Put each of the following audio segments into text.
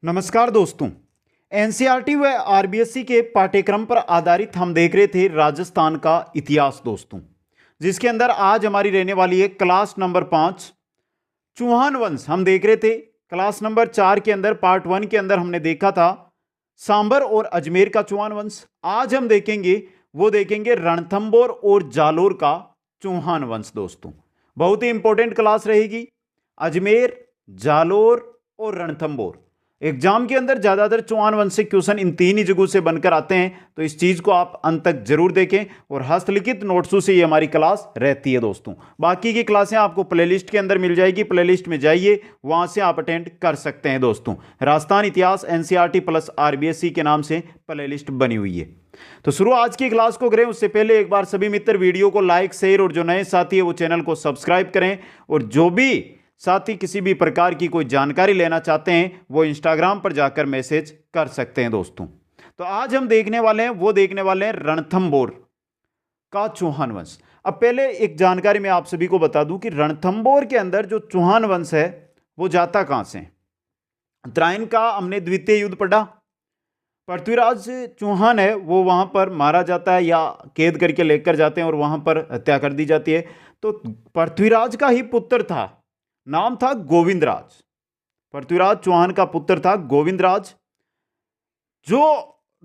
नमस्कार दोस्तों। एनसीईआरटी व आरबीएससी के पाठ्यक्रम पर आधारित हम देख रहे थे राजस्थान का इतिहास दोस्तों, जिसके अंदर आज हमारी रहने वाली है क्लास नंबर 5 चौहान वंश। हम देख रहे थे क्लास नंबर 4 के अंदर पार्ट 1 के अंदर हमने देखा था सांबर और अजमेर का चौहान वंश। आज हम देखेंगे रणथंभौर और जालोर का चौहान वंश दोस्तों। बहुत ही इंपॉर्टेंट क्लास रहेगी। अजमेर, जालोर और रणथंभौर एग्जाम के अंदर ज्यादातर चौहान वंश से क्वेश्चन इन तीन ही जगहों से बनकर आते हैं, तो इस चीज को आप अंत तक जरूर देखें। और हस्तलिखित नोट्सों से ये हमारी क्लास रहती है दोस्तों। बाकी की क्लासें आपको प्लेलिस्ट के अंदर मिल जाएगी, प्लेलिस्ट में जाइए, वहां से आप अटेंड कर सकते हैं दोस्तों। राजस्थान इतिहास एनसीईआरटी प्लस आरबीएससी के नाम से प्लेलिस्ट बनी हुई है। तो शुरू आज की क्लास को करें उससे पहले एक बार सभी मित्र वीडियो को लाइक, शेयर और जो नए साथी है वो चैनल को सब्सक्राइब करें। और जो भी साथी किसी भी प्रकार की कोई जानकारी लेना चाहते हैं वो इंस्टाग्राम पर जाकर मैसेज कर सकते हैं दोस्तों। तो आज हम देखने वाले हैं रणथंभौर का चौहान वंश। अब पहले एक जानकारी मैं आप सभी को बता दूं कि रणथंभौर के अंदर जो चौहान वंश है वो जाता कहां से है। उत्तरायण का हमने द्वितीय युद्ध पढ़ा। पृथ्वीराज चौहान है वो वहां पर मारा जाता है या कैद करके लेकर जाते हैं और वहां पर हत्या कर दी जाती है। तो पृथ्वीराज का ही पुत्र था, नाम था गोविंदराज। पृथ्वीराज चौहान का पुत्र था गोविंदराज, जो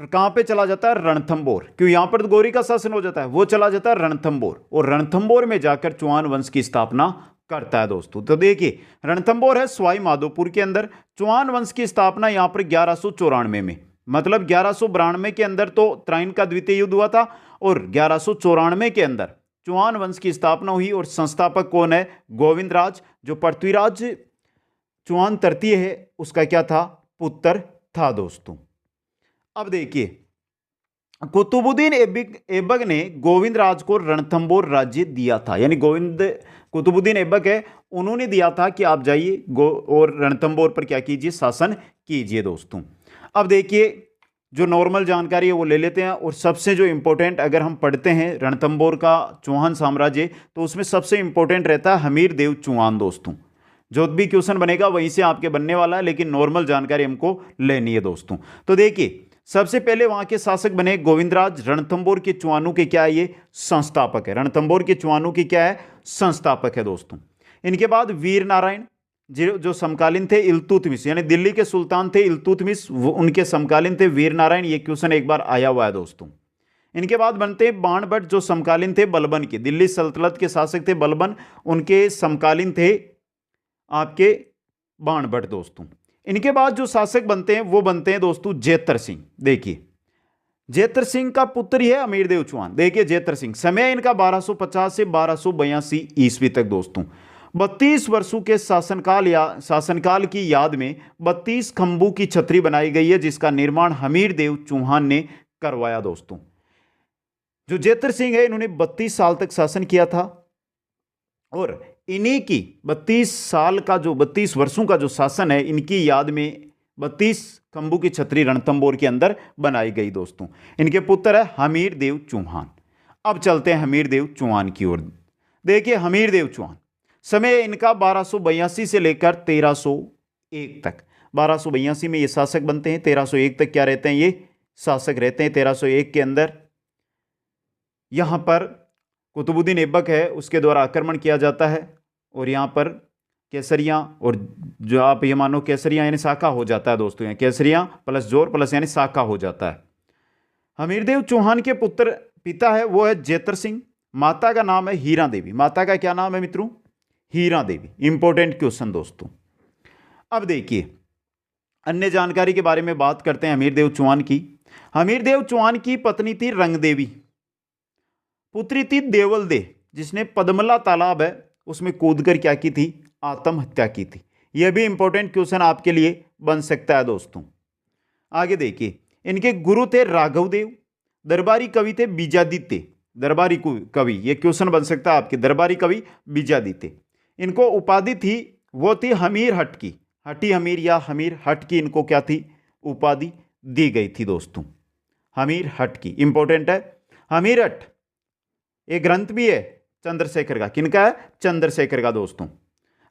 कहां पे चला जाता है रणथंभौर। क्यों, यहां पर तो गौरी का शासन हो जाता है, वो चला जाता है रणथंभौर और रणथंभौर में जाकर चौहान वंश की स्थापना करता है दोस्तों। तो देखिए रणथंभौर है सवाई माधोपुर के अंदर। चौहान वंश की स्थापना यहां पर 1194 में, मतलब 1192 के अंदर तो उत्तरायण का द्वितीय युद्ध हुआ था और 1194 के अंदर चौहान वंश की स्थापना हुई। और संस्थापक कौन है? गोविंदराज, जो पृथ्वीराज चौहान तृतीय है उसका क्या था? पुत्र था दोस्तों। अब देखिए कुतुबुद्दीन ऐबक ने गोविंदराज को रणथंभौर राज्य दिया था, यानी कुतुबुद्दीन ऐबक है, उन्होंने दिया था कि आप जाइए और रणथंभौर पर क्या कीजिए, शासन कीजिए दोस्तों। अब देखिए जो नॉर्मल जानकारी है वो ले लेते हैं। और सबसे जो इंपॉर्टेंट अगर हम पढ़ते हैं रणथंभौर का चौहान साम्राज्य, तो उसमें सबसे इंपॉर्टेंट रहता है हमीरदेव चौहान दोस्तों। जो भी क्वेश्चन बनेगा वहीं से आपके बनने वाला है, लेकिन नॉर्मल जानकारी हमको लेनी है दोस्तों। तो देखिए सबसे पहले वहां के शासक बने गोविंदराज। रणथंभौर के चौहानों के क्या है, ये संस्थापक है। रणथंभौर के चौहानों की क्या है, संस्थापक है दोस्तों। इनके बाद वीर नारायण जो समकालीन थे इल्तुतमिश, यानी दिल्ली के सुल्तान थे इल्तुतमिश, वो उनके समकालीन थे वीर नारायण। ये क्वेश्चन एक बार आया हुआ है दोस्तों। इनके बाद बनते हैं बाणभट्ट, जो समकालीन थे बलबन के, दिल्ली सल्तनत के शासक थे बलबन, उनके समकालीन थे आपके बाणभट्ट दोस्तों। इनके बाद जो शासक बनते हैं वो बनते हैं दोस्तों जेतर सिंह। देखिए जेतर सिंह का पुत्र ही है अमीरदेव चौहान। देखिए जेतर सिंह, समय इनका 1250 से 1282 ईस्वी तक दोस्तों। 32 वर्षों के शासनकाल की याद में 32 खंभों की छतरी बनाई गई है, जिसका निर्माण हमीरदेव चौहान ने करवाया दोस्तों। जो जेतर सिंह है इन्होंने 32 साल तक शासन किया था और इन्हीं की 32 वर्षों का जो शासन है, इनकी याद में 32 खंभों की छतरी रणथंभौर के अंदर बनाई गई दोस्तों। इनके पुत्र है हमीरदेव चौहान। अब चलते हैं हमीरदेव चौहान की ओर। देखिए हमीरदेव चौहान, समय इनका 1282 से लेकर 1301 तक। 1282 में ये शासक बनते हैं, 1301 तक क्या रहते हैं, ये शासक रहते हैं। 1301 के अंदर यहां पर कुतुबुद्दीन ऐबक है, उसके द्वारा आक्रमण किया जाता है और यहां पर केसरियां, और जो आप ये मानो केसरियां यानी शाखा हो जाता है दोस्तों। यहाँ केसरियां प्लस जोर प्लस यानी शाखा हो जाता है। हमीरदेव चौहान के पुत्र पिता है वो है जेतर सिंह, माता का नाम है हीरा देवी। माता का क्या नाम है मित्रों? हीरा देवी। इंपॉर्टेंट क्वेश्चन दोस्तों। अब देखिए अन्य जानकारी के बारे में बात करते हैं हमीरदेव चौहान की। हमीरदेव चौहान की पत्नी थी रंगदेवी, पुत्री थी देवल दे, जिसने पद्मला तालाब है उसमें कूदकर क्या की थी, आत्महत्या की थी। यह भी इंपॉर्टेंट क्वेश्चन आपके लिए बन सकता है दोस्तों। आगे देखिए इनके गुरु थे राघव देव, दरबारी कवि थे बीजादित्य। दरबारी कवि, यह क्वेश्चन बन सकता है आपके, दरबारी कवि बीजादित्य। इनको उपाधि थी वो थी हमीर हट की, हटी हमीर या हमीर हट की इनको क्या थी, उपाधि दी गई थी दोस्तों। हमीर हट की इंपॉर्टेंट है। हमीर हट एक ग्रंथ भी है चंद्रशेखर का। किनका है? चंद्रशेखर का दोस्तों।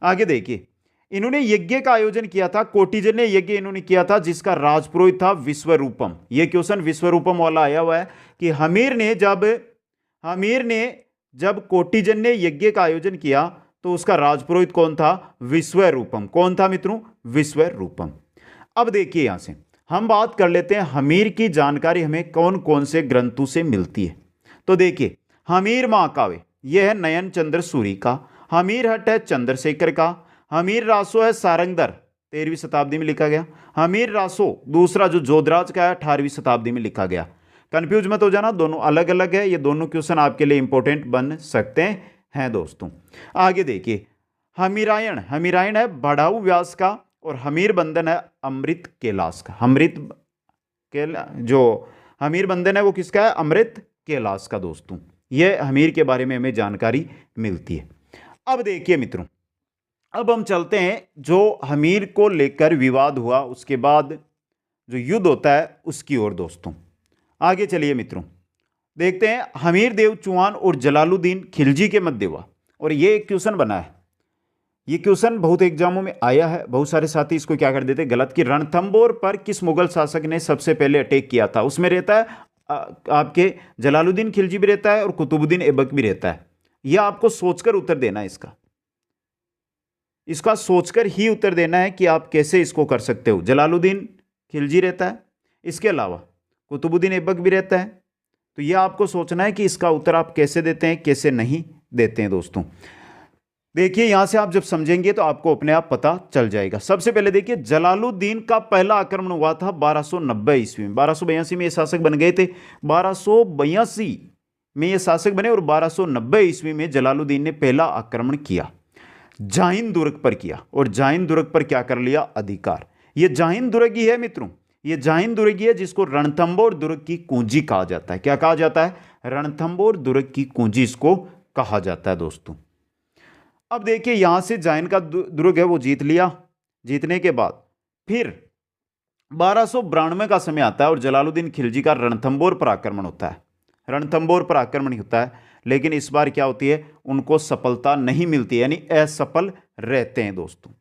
आगे देखिए इन्होंने यज्ञ का आयोजन किया था, कोटिजन्य यज्ञ इन्होंने किया था, जिसका राजपुरोहित था विश्वरूपम। यह क्वेश्चन विश्वरूपम वाला आया हुआ है कि हमीर ने जब कोटिजन्य यज्ञ का आयोजन किया तो उसका राजपुरोहित कौन था? विश्वरूपम। कौन था मित्रों? विश्वरूपम। अब देखिए यहां से हम बात कर लेते हैं हमीर की जानकारी हमें कौन कौन से ग्रंथों से मिलती है। तो देखिए, हमीर महाकाव्य यह है नयन चंद्र सूरी का, हमीर हट है चंद्रशेखर का, हमीर रासो है सारंगधर 13वीं शताब्दी में लिखा गया, हमीर रासो दूसरा जो जोधराज का है 18वीं शताब्दी में लिखा गया। कंफ्यूज मत हो जाना, दोनों अलग अलग है। ये दोनों क्वेश्चन आपके लिए इंपॉर्टेंट बन सकते हैं दोस्तों। आगे देखिए, हमीरायण है बढ़ाऊ व्यास का, और हमीर बंधन है अमृत कैलाश का। जो हमीर बंधन है वो किसका है? अमृत कैलाश का दोस्तों। यह हमीर के बारे में हमें जानकारी मिलती है। अब देखिए मित्रों, अब हम चलते हैं जो हमीर को लेकर विवाद हुआ, उसके बाद जो युद्ध होता है उसकी ओर दोस्तों। आगे चलिए मित्रों, देखते हैं हमीर देव चौहान और जलालुद्दीन खिलजी के मध्य हुआ, और ये एक क्वेश्चन बना है। ये क्वेश्चन बहुत एग्जामों में आया है, बहुत सारे साथी इसको क्या कर देते गलत, कि रणथंबोर पर किस मुगल शासक ने सबसे पहले अटैक किया था। उसमें रहता है आपके जलालुद्दीन खिलजी भी रहता है और कुतुबुद्दीन ऐबक भी रहता है। यह आपको सोचकर उत्तर देना है, इसका सोचकर ही उत्तर देना है कि आप कैसे इसको कर सकते हो। जलालुद्दीन खिलजी रहता है, इसके अलावा कुतुबुद्दीन ऐबक भी रहता है, तो यह आपको सोचना है कि इसका उत्तर आप कैसे देते हैं, कैसे नहीं देते हैं दोस्तों। देखिए यहां से आप जब समझेंगे तो आपको अपने आप पता चल जाएगा। सबसे पहले देखिए, जलालुद्दीन का पहला आक्रमण हुआ था 1290 ईस्वी में। 1282 में ये शासक बन गए थे, 1282 में ये शासक बने, और 1290 ईस्वी में जलालुद्दीन ने पहला आक्रमण किया, जाहिन दुर्ग पर किया, और जाहिन दुर्ग पर क्या कर लिया? अधिकार। ये जाहिन दुर्ग ही है मित्रों, ये जाहिन दुर्ग ही है जिसको रणथंबोर दुर्ग की कुंजी कहा जाता है। क्या कहा जाता है? रणथंबोर दुर्ग की कुंजी इसको कहा जाता है दोस्तों। अब देखिए, यहां से जाहिन का दुर्ग है वो जीत लिया। जीतने के बाद फिर 1292 का समय आता है और जलालुद्दीन खिलजी का रणथंबोर पर आक्रमण होता है। रणथंबोर पर आक्रमण होता है, लेकिन इस बार क्या होती है? उनको सफलता नहीं मिलती, यानी असफल रहते हैं दोस्तों।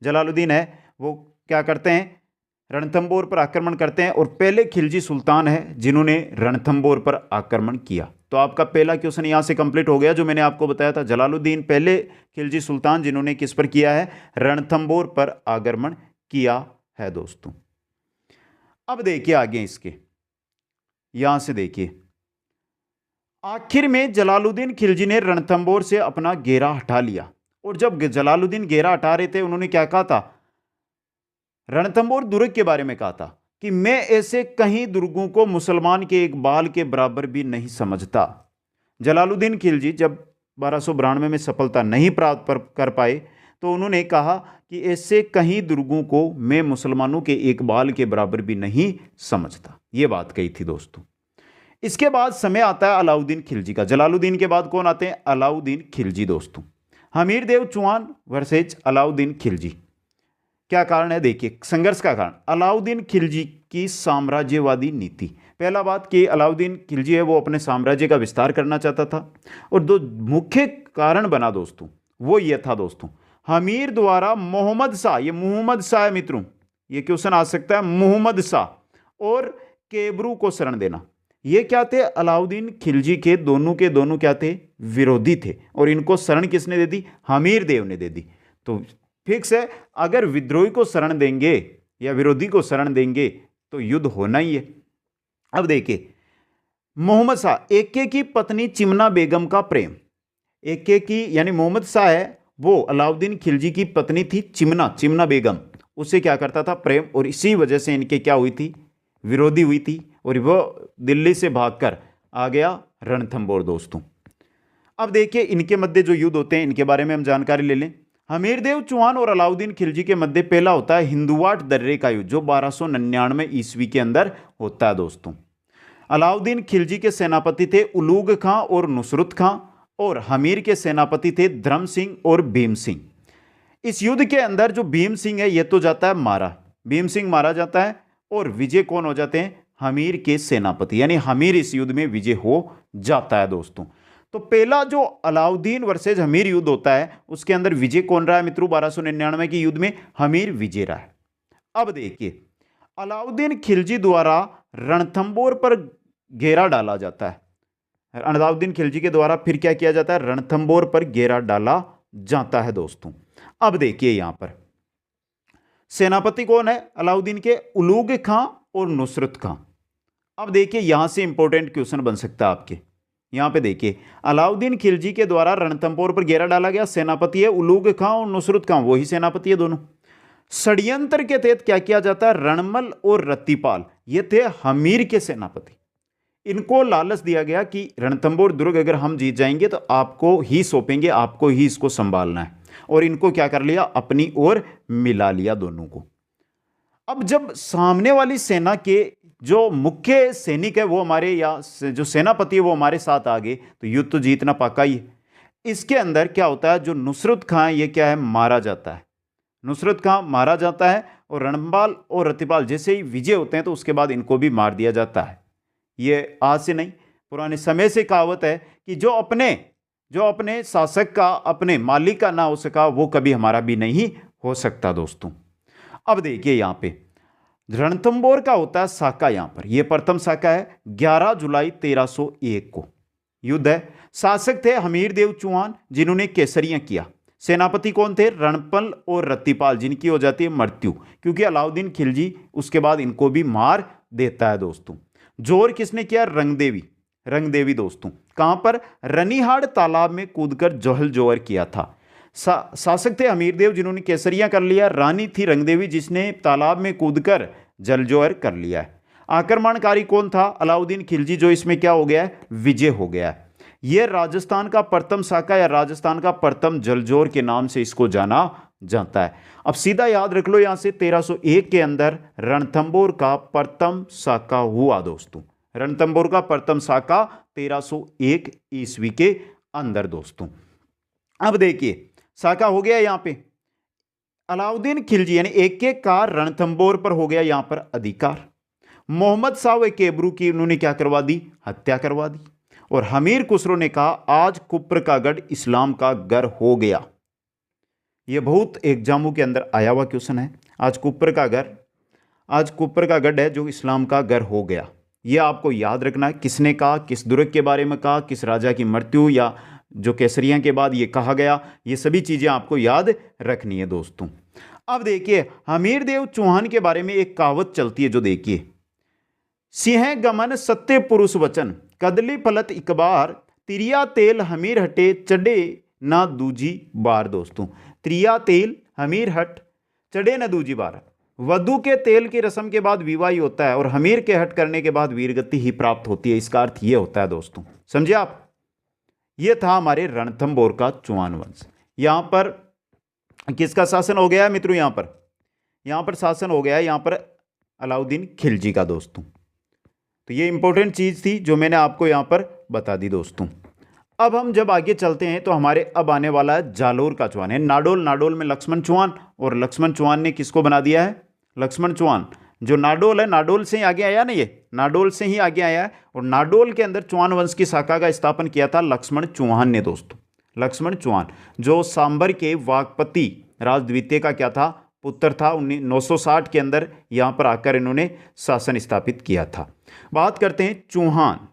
जलालुद्दीन है वो क्या करते हैं? रणथंबोर पर आक्रमण करते हैं, और पहले खिलजी सुल्तान है जिन्होंने रणथंबोर पर आक्रमण किया। तो आपका पहला क्वेश्चन यहां से कंप्लीट हो गया, जो मैंने आपको बताया था। जलालुद्दीन पहले खिलजी सुल्तान जिन्होंने किस पर किया है? रणथंबोर पर आक्रमण किया है दोस्तों। अब देखिए आगे इसके, यहां से देखिए, आखिर में जलालुद्दीन खिलजी ने रणथंबोर से अपना घेरा हटा लिया, और जब जलालुद्दीन घेरा हटा रहे थे उन्होंने क्या कहा था? रणथंबोर दुर्ग के बारे में कहा था कि मैं ऐसे कहीं दुर्गों को मुसलमान के एक बाल के बराबर भी नहीं समझता। जलालुद्दीन खिलजी जब 1292 में सफलता नहीं प्राप्त कर पाए तो उन्होंने कहा कि ऐसे कहीं दुर्गों को मैं मुसलमानों के एक बाल के बराबर भी नहीं समझता। ये बात कही थी दोस्तों। इसके बाद समय आता है अलाउद्दीन खिलजी का। जलालुद्दीन के बाद कौन आते हैं? अलाउद्दीन खिलजी दोस्तों। हमीर देव चौहान वर्सेज अलाउद्दीन खिलजी। क्या कारण है? देखिए, संघर्ष का कारण अलाउद्दीन खिलजी की साम्राज्यवादी नीति। पहला बात कि अलाउद्दीन खिलजी है वो अपने साम्राज्य का विस्तार करना चाहता था, और दो मुख्य कारण बना दोस्तों, वो ये था दोस्तों, हमीर द्वारा मोहम्मद शाह, ये मोहम्मद शाह है मित्रों, ये क्वेश्चन आ सकता है, मोहम्मद शाह और केबरू को शरण देना। ये क्या थे? अलाउद्दीन खिलजी के दोनों क्या थे? विरोधी थे, और इनको शरण किसने दे दी? हमीर देव ने दे दी। तो फिक्स है, अगर विद्रोही को शरण देंगे या विरोधी को शरण देंगे तो युद्ध होना ही है। अब देखिए, मोहम्मद शाह, एके की पत्नी चिमना बेगम का प्रेम। एके की यानी मोहम्मद शाह है वो अलाउद्दीन खिलजी की पत्नी थी चिमना बेगम, उससे क्या करता था? प्रेम, और इसी वजह से इनके क्या हुई थी? विरोधी हुई थी, और वो दिल्ली से भागकर आ गया रणथंबोर दोस्तों। अब देखिए, इनके मध्य जो युद्ध होते हैं इनके बारे में हम जानकारी ले लें। हमीरदेव चौहान और अलाउद्दीन खिलजी के मध्य पहला होता है हिंदुवाट दर्रे का युद्ध, जो 1299 ईस्वी के अंदर होता है दोस्तों। अलाउद्दीन खिलजी के सेनापति थे उलूग खां और नुसरत खां, और हमीर के सेनापति थे धर्म सिंह और भीम सिंह। इस युद्ध के अंदर जो भीम सिंह है ये तो जाता है मारा, भीम सिंह मारा जाता है, और विजय कौन हो जाते हैं? हमीर के सेनापति, यानी हमीर इस युद्ध में विजय हो जाता है दोस्तों। तो पहला जो अलाउद्दीन वर्सेज हमीर युद्ध होता है उसके अंदर विजय कौन रहा है मित्रों? 1299 के युद्ध में हमीर विजय रहा है। अब देखिए, अलाउद्दीन खिलजी द्वारा रणथंबोर पर घेरा डाला जाता है। अलाउद्दीन खिलजी के द्वारा फिर क्या किया जाता है? रणथंबोर पर घेरा डाला जाता है दोस्तों। अब देखिए यहां पर सेनापति कौन है अलाउद्दीन के? उलूग खां और नुसरत खां। अब देखिए यहां से इंपॉर्टेंट क्वेश्चन बन सकता है आपके। यहां पे देखिए, अलाउद्दीन खिलजी के द्वारा रणथंबोर पर घेरा डाला गया, सेनापति है उलूग खां और नुसरत खां, वही सेनापति है दोनों। षड्यंत्र के तहत क्या किया जाता है? रणमल और रत्तीपाल ये थे हमीर के सेनापति। इनको लालच दिया गया कि रणथंबोर दुर्ग अगर हम जीत जाएंगे तो आपको ही सौंपेंगे, आपको ही इसको संभालना है। और इनको क्या कर लिया? अपनी ओर मिला लिया दोनों को। अब जब सामने वाली सेना के जो मुख्य सैनिक है वो हमारे, या जो सेनापति है वो हमारे साथ आ गए, तो युद्ध तो जीतना पक्का ही है। इसके अंदर क्या होता है? जो नुसरत खां ये क्या है? मारा जाता है। नुसरत खां मारा जाता है और रणपाल और रत्तीपाल जैसे ही विजय होते हैं तो उसके बाद इनको भी मार दिया जाता है। ये आज से नहीं, पुराने समय से कहावत है कि जो अपने शासक का, अपने मालिक का ना हो सका वो कभी हमारा भी नहीं हो सकता दोस्तों। अब देखिए यहां पे रणथंबोर का होता है साका। यहां पर यह प्रथम साका है, 11 जुलाई 1301 को युद्ध है। शासक थे हमीरदेव चौहान जिन्होंने केसरियां किया। सेनापति कौन थे? रणपल और रत्तीपाल, जिनकी हो जाती है मृत्यु क्योंकि अलाउद्दीन खिलजी उसके बाद इनको भी मार देता है दोस्तों। जोर किसने किया? रंगदेवी दोस्तों। कहां पर? रनिहाड़ तालाब में कूदकर जहल जोहर किया था। शासक थे हमीरदेव जिन्होंने केसरिया कर लिया। रानी थी रंगदेवी जिसने तालाब में कूदकर जलजोहर कर लिया है। आक्रमणकारी कौन था? अलाउद्दीन खिलजी, जो इसमें क्या हो गया है? विजय हो गया है। यह राजस्थान का प्रथम साका या राजस्थान का प्रथम जलजोहर के नाम से इसको जाना जाता है। अब सीधा याद रख लो यहां से 1301 के अंदर रणथंबोर का प्रथम साका हुआ दोस्तों। रणथंबोर का प्रथम साका 1301 ईस्वी के अंदर दोस्तों। अब देखिए साका हो गया यहां पे। अलाउद्दीन खिलजी यानी एक का रणथंबोर पर हो गया यहां पर अधिकार। मोहम्मद शाह केबरू की उन्होंने क्या करवा दी? हत्या करवा दी। और हमीर खुसरो ने कहा आज कुप्र का गढ़ इस्लाम का घर हो गया। यह बहुत एग्जामों के अंदर आया हुआ क्वेश्चन है। आज कुप्र का गढ़ है जो इस्लाम का घर हो गया। यह आपको याद रखना है। किसने कहा? किस दुर्ग के बारे में कहा? किस राजा की मृत्यु या जो केसरिया के बाद ये कहा गया? ये सभी चीजें आपको याद रखनी है दोस्तों। अब देखिए हमीरदेव चौहान के बारे में एक कहावत चलती है जो देखिए, सिंह गमन सत्य पुरुष वचन, कदली फलत इकबार, तिरिया तेल हमीर हटे चढ़े ना दूजी बार दोस्तों। त्रिया तेल हमीर हट चढ़े ना दूजी बार। वधु के तेल की रस्म के बाद विवाह ही होता है और हमीर के हट करने के बाद वीरगति ही प्राप्त होती है। इसका अर्थ यह होता है दोस्तों, समझे आप। यह था हमारे रणथंबोर का चौहान वंश। यहां पर किसका शासन हो गया है मित्रों? यहां पर शासन हो गया है यहां पर अलाउद्दीन खिलजी का दोस्तों। तो ये इंपॉर्टेंट चीज थी जो मैंने आपको यहां पर बता दी दोस्तों। अब हम जब आगे चलते हैं तो हमारे अब आने वाला है जालोर का चौहान है नाडोल में लक्ष्मण चौहान। और लक्ष्मण चौहान ने किसको बना दिया है? लक्ष्मण चौहान। जो नाडोल है, नाडोल से ही आगे आया ना, ये नाडोल से ही आगे आया है। और नाडोल के अंदर चौहान वंश की शाखा का स्थापन किया था लक्ष्मण चौहान ने दोस्तों। लक्ष्मण चौहान जो सांबर के वाकपति राज द्वितीय का क्या था? पुत्र था। 960 के अंदर यहां पर आकर इन्होंने शासन स्थापित किया था। बात करते हैं चौहान,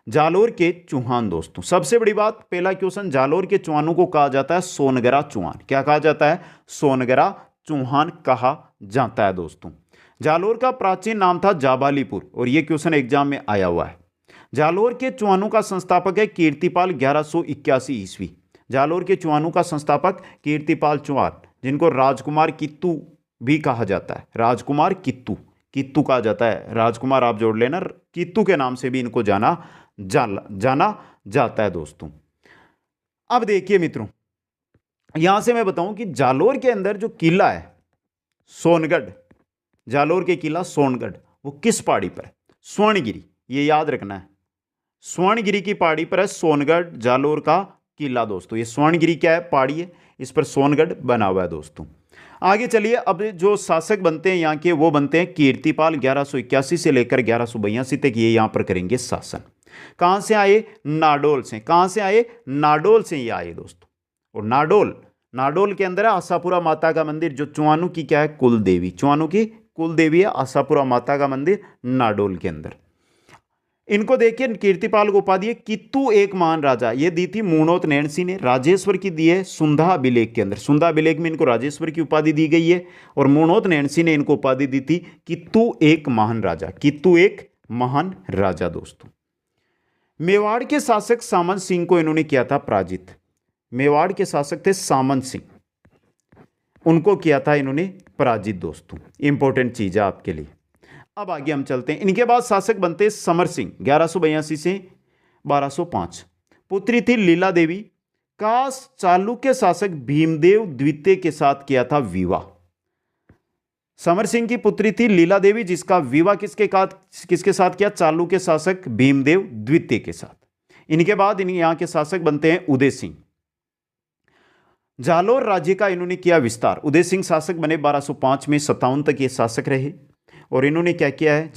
जालोर के चौहान दोस्तों। सबसे बड़ी बात, पहला क्वेश्चन, जालोर के चौहानों को कहा जाता है सोनगरा चौहान। क्या कहा जाता है? सोनगरा चौहान कहा जाता है दोस्तों। जालोर का प्राचीन नाम था जाबालीपुर और यह क्वेश्चन एग्जाम में आया हुआ है। जालोर के चौहानों का संस्थापक है कीर्तिपाल 1181 ईस्वी। जालोर के चौहानों का संस्थापक कीर्तिपाल चौहान, जिनको राजकुमार कित्तू भी कहा जाता है। राजकुमार कित्तू कहा जाता है। राजकुमार आप जोड़ लेना, कित्तू के नाम से भी इनको जाना जाता है दोस्तों। अब देखिए मित्रों, यहां से मैं बताऊं कि जालोर के अंदर जो किला है सोनगढ़, जालोर के किला सोनगढ़, वो किस पहाड़ी पर है? स्वर्णगिरी। ये याद रखना है, स्वर्णगिरी की पहाड़ी पर है सोनगढ़ जालोर का किला दोस्तों। ये स्वर्णगिरी क्या है? पहाड़ी है, इस पर सोनगढ़ बना हुआ है दोस्तों। आगे चलिए, अब जो शासक बनते हैं यहाँ के वो बनते हैं कीर्तिपाल। 1181 से लेकर 1182 तक ये यहाँ पर करेंगे शासन। कहाँ से आए? नाडोल से। कहाँ से आए? नाडोल से ही आए दोस्तों। और नाडोल, नाडोल के अंदर है आशापुरा माता का मंदिर, जो चुआनू की क्या है? कुल देवी। चुआनू की कुल देवी है आशापुरा माता का मंदिर नाडोल के अंदर। इनको देखिए, कीर्तिपाल को उपाधि है कित्तू एक महान राजा, ये दी थी मूणोत नैणसी ने। राजेश्वर की दी है सुंधा अभिलेख के अंदर। सुंधा अभिलेख में इनको राजेश्वर की उपाधि दी गई है, और मूणोत नैणसी ने इनको उपाधि दी थी कित्तू एक महान राजा। कित्तू एक महान राजा दोस्तों। मेवाड़ के शासक सामंत सिंह को इन्होंने किया था पराजित। मेवाड़ के शासक थे सामंत सिंह, उनको किया था इन्होंने पराजित दोस्तों। इंपॉर्टेंट चीज है आपके लिए। अब आगे हम चलते हैं। इनके बाद शासक बनते समर सिंह 1182 से 1205। पुत्री थी लीला देवी का चालुक्य शासक भीमदेव द्वितीय के साथ किया था विवाह। समर सिंह की पुत्री थी लीला देवी, जिसका विवाह किसके साथ किया? चालुक्य शासक भीमदेव द्वितीय के साथ। इनके बाद यहाँ के शासक बनते हैं उदय सिंह। जालोर राज्य का इन्होंने किया विस्तार। उदय सिंह शासक बने 1205 में, 57 तक ये शासक रहे। और इन्होंने क्या किया है?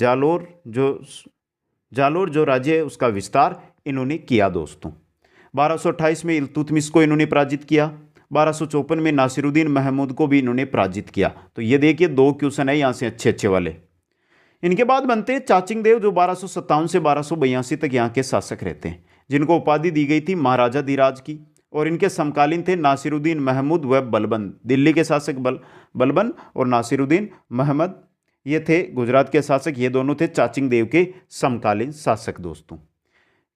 जालोर जो राज्य है उसका विस्तार इन्होंने किया दोस्तों। 1228 में इल्तुतमिश को इन्होंने पराजित किया। 1254 में नासिरुद्दीन महमूद को भी इन्होंने पराजित किया। तो ये देखिए 2 क्वेश्चन है यहाँ से अच्छे अच्छे वाले। इनके बाद बनते चाचिंग देव, जो 1257 से 1282 तक यहाँ के शासक रहते हैं, जिनको उपाधि दी गई थी महाराजा धीराज की। और इनके समकालीन थे नासिरुद्दीन महमूद व बलबन। दिल्ली के शासक बलबन और नासिरुद्दीन महमद ये थे गुजरात के शासक। ये दोनों थे चाचिंग देव के समकालीन शासक दोस्तों।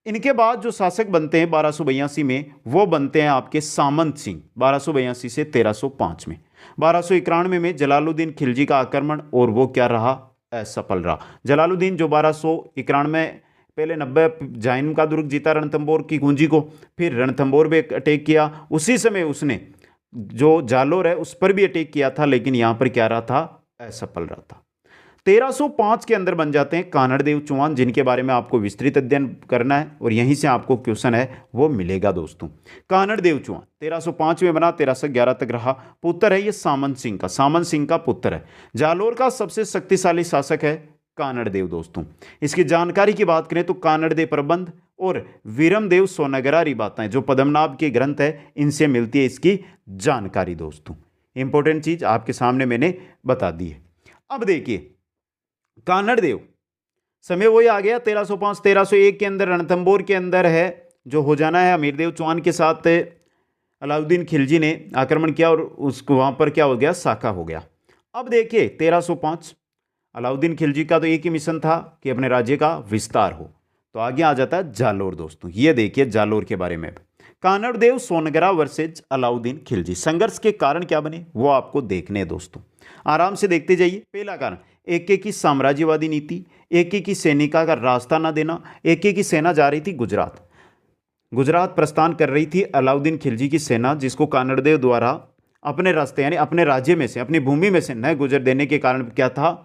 इनके बाद जो शासक बनते हैं 1282 में, वो बनते हैं आपके सामंत सिंह 1282 से 1305 में। 1291 में जलालुद्दीन खिलजी का आक्रमण, और वो क्या रहा? असफल रहा। जलालुद्दीन जो 1291 पहले 90 जैन का दुर्ग जीता रणथंबोर की कुंजी को, फिर रणथंबोर पे अटैक किया। उसी समय उसने जो जालोर है उस पर भी अटैक किया था, लेकिन यहां पर क्या रहा था? असफल रहा था। 1305 के अंदर बन जाते हैं कानड़देव चौहान, जिनके बारे में आपको विस्तृत अध्ययन करना है, और यहीं से आपको क्वेश्चन है वो मिलेगा दोस्तों। कानड़देव चौहान 1305 में बना, 1311 तक रहा। पुत्र है ये सामंत सिंह का, सामंत सिंह का पुत्र है। जालोर का सबसे शक्तिशाली शासक है कानड़देव दोस्तों। इसकी जानकारी की बात करें तो कानड़देव प्रबंध और वीरमदेव सोनगरारी बातें, जो पद्मनाभ के ग्रंथ है, इनसे मिलती है इसकी जानकारी दोस्तों। इंपॉर्टेंट चीज आपके सामने मैंने बता दी है। अब देखिए कानड़देव समय वही आ गया 1305 1301 के अंदर रणथंबोर के अंदर है जो हो जाना है। अमीरदेव चौहान के साथ अलाउद्दीन खिलजी ने आक्रमण किया और उसको वहां पर क्या हो गया? साका हो गया। अब देखिए 1305 अलाउद्दीन खिलजी का तो एक ही मिशन था कि अपने राज्य का विस्तार हो। तो आगे आ जाता है जालोर दोस्तों। ये देखिए जालोर के बारे में। कानड़देव सोनगरा वर्सेज अलाउद्दीन खिलजी, संघर्ष के कारण क्या बने वो आपको देखने हैं दोस्तों। आराम से देखते जाइए। पहला कारण एके की साम्राज्यवादी नीति, एके की सैनिका का रास्ता न देना। एके की सेना जा रही थी गुजरात प्रस्थान कर रही थी अलाउद्दीन खिलजी की सेना, जिसको कानड़देव द्वारा अपने रास्ते यानी अपने राज्य में से, अपनी भूमि में से न गुजर देने के कारण क्या था?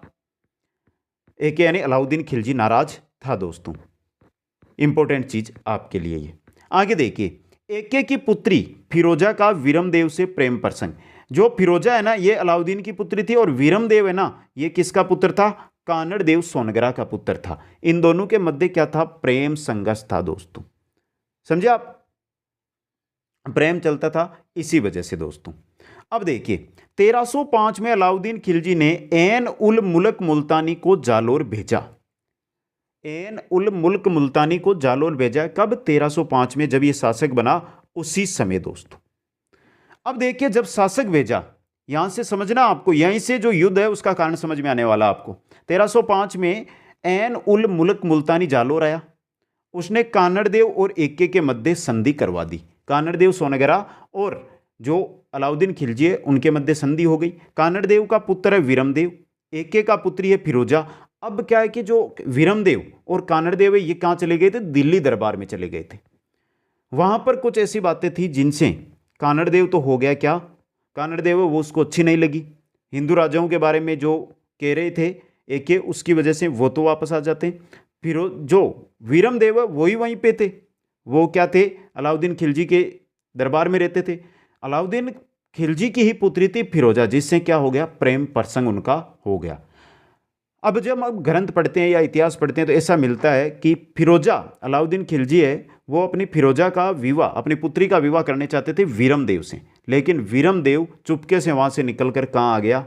एके यानी अलाउद्दीन खिलजी नाराज था दोस्तों। इंपॉर्टेंट चीज आपके लिए ये। आगे देखिए एके की पुत्री फिरोजा का वीरमदेव से प्रेम प्रसंग। जो फिरोजा है ना ये अलाउद्दीन की पुत्री थी, और वीरमदेव है ना ये किसका पुत्र था? कानड़देव सोनगरा का पुत्र था। इन दोनों के मध्य क्या था? प्रेम संघर्ष था दोस्तों। समझे आप? प्रेम चलता था इसी वजह से दोस्तों। अब देखिए 1305 में अलाउद्दीन खिलजी ने एन उल मुल्क मुल्तानी को जालोर भेजा। एन उल मुल्क मुल्तानी को जालोर भेजा कब? 1305 में, जब ये शासक बना उसी समय दोस्तों। अब देखिए जब शासक भेजा, यहां से समझना आपको, यहीं से जो युद्ध है उसका कारण समझ में आने वाला आपको। 1305 में एन उल मुल्क मुल्तानी जालोर आया। उसने कानड़देव और एके के मध्य संधि करवा दी। कानड़देव सोनगरा और जो अलाउद्दीन खिलजी है उनके मध्य संधि हो गई। कानड़देव का पुत्र है वीरमदेव, एके का पुत्री है फिरोजा। अब क्या है कि जो वीरमदेव और कानड़देव है ये कहाँ चले गए थे? दिल्ली दरबार में चले गए थे। वहां पर कुछ ऐसी बातें थी जिनसे कानड़देव तो हो गया क्या? कानड़देव वो उसको अच्छी नहीं लगी। हिंदू राजाओं के बारे में जो कह रहे थे एके, उसकी वजह से वो तो वापस आ जाते। फिर जो वीरमदेव वही वहीं पे थे। वो क्या थे? अलाउद्दीन खिलजी के दरबार में रहते थे। अलाउद्दीन खिलजी की ही पुत्री थी फिरोजा, जिससे क्या हो गया? प्रेम प्रसंग उनका हो गया। अब जब हम ग्रंथ पढ़ते हैं या इतिहास पढ़ते हैं तो ऐसा मिलता है कि फिरोजा, अलाउद्दीन खिलजी है, वो अपनी फिरोजा का विवाह, अपनी पुत्री का विवाह करने चाहते थे वीरम देव से, लेकिन वीरम देव चुपके से वहाँ से निकलकर कहाँ आ गया,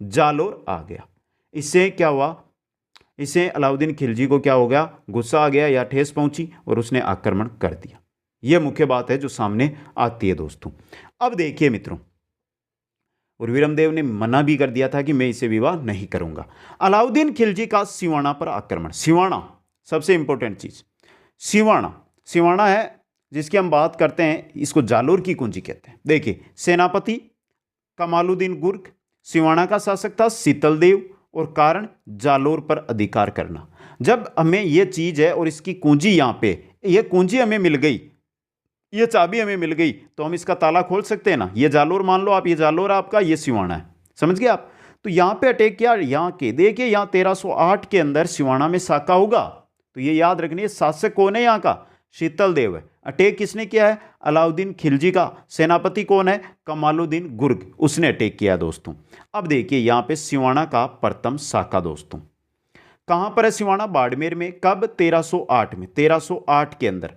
जालोर आ गया। इससे क्या हुआ, इससे अलाउद्दीन खिलजी को क्या हो गया, गुस्सा आ गया या ठेस पहुंची और उसने आक्रमण कर दिया। यह मुख्य बात है जो सामने आती है दोस्तों। अब देखिए मित्रों, और वीरमदेव ने मना भी कर दिया था कि मैं इसे विवाह नहीं करूंगा। अलाउद्दीन खिलजी का सिवाना पर आक्रमण। सिवाना सबसे इंपॉर्टेंट चीज, सिवाना है जिसकी हम बात करते हैं, इसको जालोर की कुंजी कहते हैं। देखिए, सेनापति कमालुद्दीन गुर्ग, सिवाना का शासक था शीतल देव, और कारण जालोर पर अधिकार करना। जब हमें यह चीज है और इसकी कुंजी यहाँ पे, यह कुंजी हमें मिल गई, ये चाबी हमें मिल गई, तो हम इसका ताला खोल सकते हैं ना। ये जालोर मान लो आप, ये जालोर आपका, ये सिवाना है, समझ गए आप। तो यहाँ पे अटैक किया, यहाँ के देखिए, यहाँ 1308 के अंदर सिवाना में साका होगा, तो ये याद रखनी है। शासक कौन है यहाँ का, शीतल देव है। अटैक किसने किया है, अलाउद्दीन खिलजी का। सेनापति कौन है, कमालुद्दीन गुर्ग, उसने अटैक किया दोस्तों। अब देखिए यहाँ पे सिवाना का प्रथम साका दोस्तों, कहां पर है सिवाना, बाड़मेर में। कब, 1308 में, 1308 के अंदर।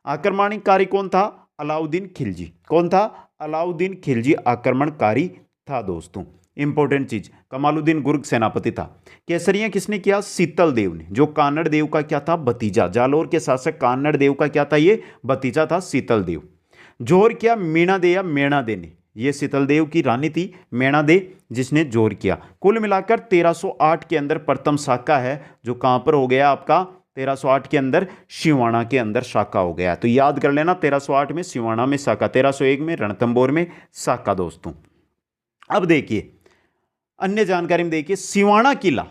आक्रमणकारी कौन था, अलाउद्दीन खिलजी। कौन था, अलाउद्दीन खिलजी आक्रमणकारी था दोस्तों। इंपॉर्टेंट चीज, कमालुद्दीन गुर्ग सेनापति था। केसरिया किसने किया, शीतल देव ने, जो कानड़ देव का क्या था, भतीजा। जालोर के शासक कानड़ देव का क्या था, ये भतीजा था शीतल देव। जोर किया मीणा दे या मेणा दे ने, ये शीतल देव की रानी थी मेणा दे, जिसने जोर किया। कुल मिलाकर 1308 के अंदर प्रथम शाखा है, जो कहां पर हो गया आपका, 1308 के अंदर सिवाना के अंदर शाखा हो गया। तो याद कर लेना, 1308 में सिवाना में शाखा, 1301 में रणथंभौर में शाखा दोस्तों। अब देखिए अन्य जानकारी में, देखिए सिवाना किला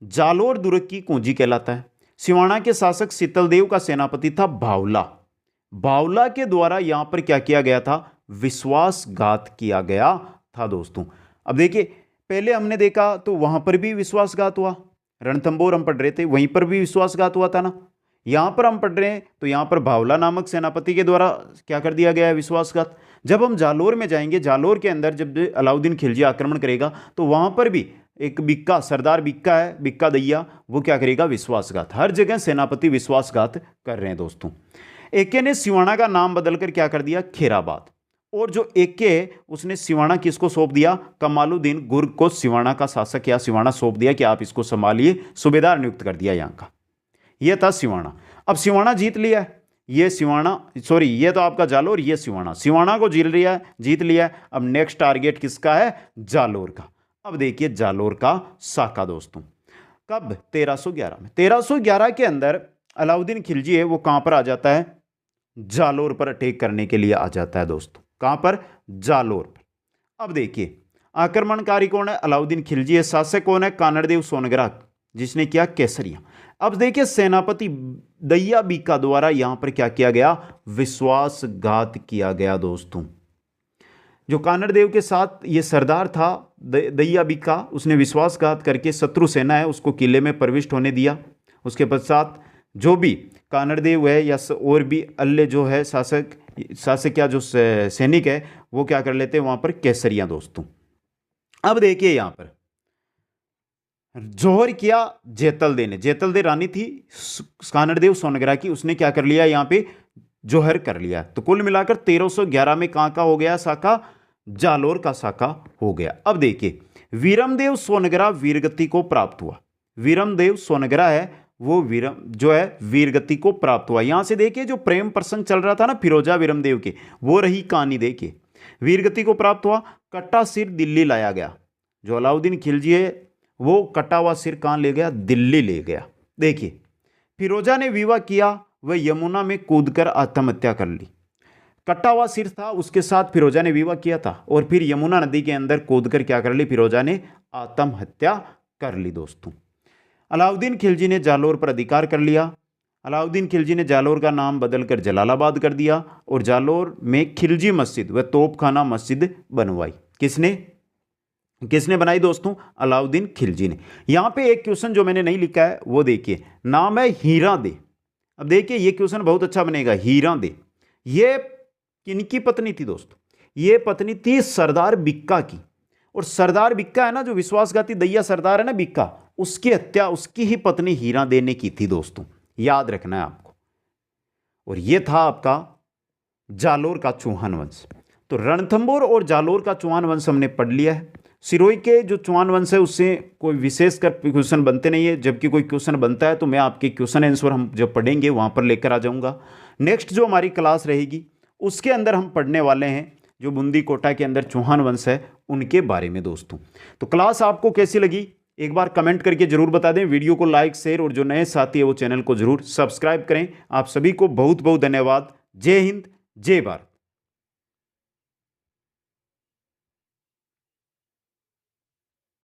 जालोर दुर्ग की कुंजी कहलाता है। सिवाना के शासक शीतल देव का सेनापति था बावला। बावला के द्वारा यहां पर क्या किया गया था, विश्वासघात किया गया था दोस्तों। अब देखिए, पहले हमने देखा तो वहां पर भी विश्वासघात हुआ, रणथंभौर हम पढ़ रहे थे, वहीं पर भी विश्वासघात हुआ था ना। यहां पर हम पढ़ रहे हैं तो यहां पर बावला नामक सेनापति के द्वारा क्या कर दिया गया है, विश्वासघात। जब हम जालोर में जाएंगे, जालोर के अंदर जब अलाउद्दीन खिलजी आक्रमण करेगा तो वहां पर भी एक बिक्का, सरदार बिक्का है, बिक्का दैया, वो क्या करेगा, विश्वासघात। हर जगह सेनापति विश्वासघात कर रहे हैं दोस्तों। एके ने सिवाना का नाम बदलकर क्या कर दिया, खेराबाद। और जो एके है उसने सिवाना किसको सौंप दिया, कमालुद्दीन गुर्ग को सिवाना का शासक या सिवाना सौंप दिया कि आप इसको संभालिए, सूबेदार नियुक्त कर दिया यहाँ का। यह था सिवाना। अब सिवाना जीत लिया है, ये सिवाना, सॉरी ये तो आपका जालोर, ये सिवाना, सिवाना को जीत लिया है। अब नेक्स्ट टारगेट किसका है, जालोर का। अब देखिए जालोर का साका दोस्तों, कब, 1311 में। 1311 के अंदर अलाउद्दीन खिलजी है, वो कहां पर आ जाता है, जालोर पर अटैक करने के लिए आ जाता है दोस्तों। कहां पर, जालोर पर। अब देखिए आक्रमणकारी कौन है, अलाउद्दीन खिलजी है। शासक कौन है, कानड़देव सोनग्रा, जिसने किया केसरिया। अब देखिए सेनापति दैया बीका द्वारा यहां पर क्या किया गया, विश्वासघात किया गया दोस्तों। जो कानड़देव के साथ ये सरदार था दैया बीका, उसने विश्वासघात करके शत्रु सेना है उसको किले में प्रविष्ट होने दिया। उसके पश्चात जो भी कानड़देव है या और भी अन्य जो है शासक या जो सैनिक है, वो क्या कर लेते हैं वहां पर, केसरिया दोस्तों। अब देखिए यहां पर जोहर किया जेतल दे ने, जेतल दे रानी थी कानड़देव सोनग्रा की, उसने क्या कर लिया, यहां पे जोहर कर लिया। तो कुल मिलाकर 1311 में कहां का हो गया शाखा, जालोर का शाखा हो गया। अब देखिए वीरमदेव सोनग्रा वीरगति को प्राप्त हुआ। वीरमदेव सोनग्रा है वो जो है वीरगति को प्राप्त हुआ। यहां से देखिए जो प्रेम प्रसंग चल रहा था ना फिरोजा वीरमदेव के, वो रही कहानी। देखिए वीरगति को प्राप्त हुआ, कट्टा सिर दिल्ली लाया गया। जो अलाउद्दीन खिलजी है वो कटा हुआ सिर कहां ले गया, दिल्ली ले गया। देखिए फिरोजा ने विवाह किया, वह यमुना में कूदकर आत्महत्या कर ली। कटा हुआ सिर था, उसके साथ फिरोजा ने विवाह किया था और फिर यमुना नदी के अंदर कूदकर क्या कर ली, फिरोजा ने आत्महत्या कर ली दोस्तों। अलाउद्दीन खिलजी ने जालोर पर अधिकार कर लिया। अलाउद्दीन खिलजी ने जालोर का नाम बदलकर जलालाबाद कर दिया और जालोर में खिलजी मस्जिद व तोपखाना मस्जिद बनवाई। किसने बनाई दोस्तों, अलाउद्दीन खिलजी ने। यहां पे एक क्वेश्चन जो मैंने नहीं लिखा है वो देखिए, नाम है हीरा दे। अब देखिए ये क्वेश्चन बहुत अच्छा बनेगा, हीरा दे ये किनकी पत्नी थी दोस्तों, ये पत्नी थी सरदार बिक्का की। और सरदार बिक्का है ना, जो विश्वासघाती दैया सरदार है ना बिक्का, उसकी हत्या उसकी ही पत्नी हीरादेई ने की थी दोस्तों, याद रखना है आपको। और ये था आपका जालोर का चौहान वंश। तो रणथंभौर और जालोर का चौहान वंश हमने पढ़ लिया है। सिरोही के जो चौहान वंश है उससे कोई विशेषकर क्वेश्चन बनते नहीं है, जबकि कोई क्वेश्चन बनता है तो मैं आपके क्वेश्चन आंसर हम जब पढ़ेंगे वहां पर लेकर आ जाऊंगा। नेक्स्ट जो हमारी क्लास रहेगी उसके अंदर हम पढ़ने वाले हैं जो बूंदी कोटा के अंदर चौहान वंश है उनके बारे में दोस्तों। तो क्लास आपको कैसी लगी एक बार कमेंट करके जरूर बता दें। वीडियो को लाइक शेयर और जो नए साथी है वो चैनल को जरूर सब्सक्राइब करें। आप सभी को बहुत बहुत धन्यवाद। जय हिंद, जय भारत।